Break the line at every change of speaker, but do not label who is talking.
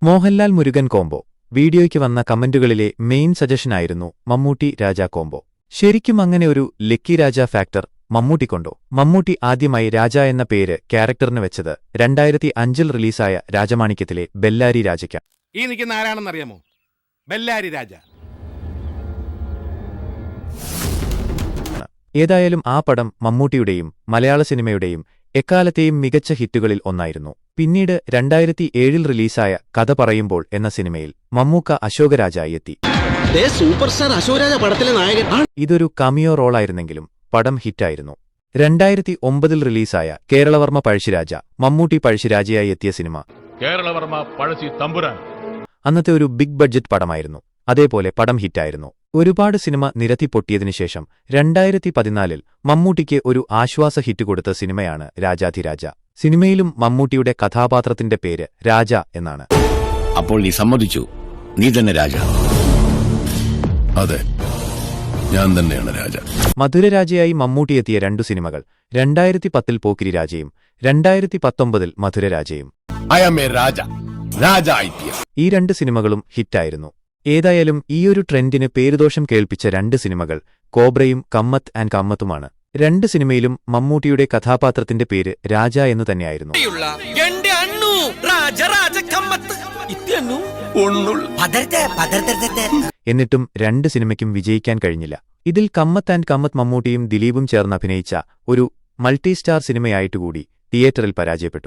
Mohanlal Murugan combo വീഡിയോയ്ക്ക് വന്ന കമന്റുകളിലെ main സജഷനായിരുന്നു Mammootty രാജ combo. ശരിക്കും അങ്ങനെ ഒരു ലക്കി രാജ ഫാക്ടർ മമ്മൂട്ടിക്കൊണ്ടോ? മമ്മൂട്ടി ആദ്യമായി രാജ എന്ന പേര് ക്യാരക്ടറിന് വെച്ചത് 2005-ൽ റിലീസായ രാജമാണിക്യത്തിലെ ബെല്ലാരി രാജയ്ക്കാണ്.
ഈ നിൽക്കുന്ന ആരാണെന്നറിയാമോ? ബെല്ലാരി രാജ.
ഏതായാലും ആ പടം മമ്മൂട്ടിയുടെയും മലയാള സിനിമയുടെയും എക്കാലത്തെയും മികച്ച ഹിറ്റുകളിൽ ഒന്നായിരുന്നു. പിന്നീട് 2007-ൽ റിലീസായ കഥ പറയുമ്പോൾ എന്ന സിനിമയിൽ മമ്മൂക്ക അശോകരാജായി എത്തി. ഇതൊരു കമിയോ റോളായിരുന്നെങ്കിലും പടം ഹിറ്റായിരുന്നു. 2009-ൽ റിലീസായ കേരളവർമ്മ പഴശ്ശിരാജ മമ്മൂട്ടി പഴശ്ശിരാജയായി എത്തിയ സിനിമ
കേരളവർമ്മ പഴശ്ശി തമ്പുരാൻ
അന്നത്തെ ഒരു ബിഗ് ബഡ്ജറ്റ് പടമായിരുന്നു. അതേപോലെ പടം ഹിറ്റായിരുന്നു. ഒരുപാട് സിനിമ നിരത്തി പൊട്ടിയതിനുശേഷം 2014-ൽ മമ്മൂട്ടിക്ക് ഒരു ആശ്വാസ ഹിറ്റ് കൊടുത്ത സിനിമയാണ് രാജാധിരാജ. സിനിമയിലും മമ്മൂട്ടിയുടെ കഥാപാത്രത്തിന്റെ പേര് രാജ എന്നാണ്.
അപ്പോൾ നീ സമ്മതിച്ചു, നീ തന്നെ രാജ?
അതെ, ഞാൻ തന്നെയാണ് രാജ.
മധുരരാജയായി മമ്മൂട്ടി എത്തിയ രണ്ടു സിനിമകൾ 2010-ൽ പോക്കിരി രാജയും 2019-ൽ മധുരരാജയും. ഈ രണ്ട് സിനിമകളും ഹിറ്റായിരുന്നു. ഏതായാലും ഈയൊരു ട്രെൻഡിന് പേരുദോഷം കേൾപ്പിച്ച രണ്ട് സിനിമകൾ കോബ്രയും കമ്മത്ത് ആൻഡ് കമ്മത്തുമാണ്. രണ്ട് സിനിമയിലും മമ്മൂട്ടിയുടെ കഥാപാത്രത്തിന്റെ പേര് രാജ എന്നു തന്നെയായിരുന്നു. എന്നിട്ടും രണ്ട് സിനിമയ്ക്കും വിജയിക്കാൻ കഴിഞ്ഞില്ല. ഇതിൽ കമ്മത്ത് ആൻഡ് കമ്മത്ത് മമ്മൂട്ടിയും ദിലീപും ചേർന്ന് അഭിനയിച്ച ഒരു മൾട്ടി സ്റ്റാർ സിനിമയായിട്ടുകൂടി തിയേറ്ററിൽ പരാജയപ്പെട്ടു.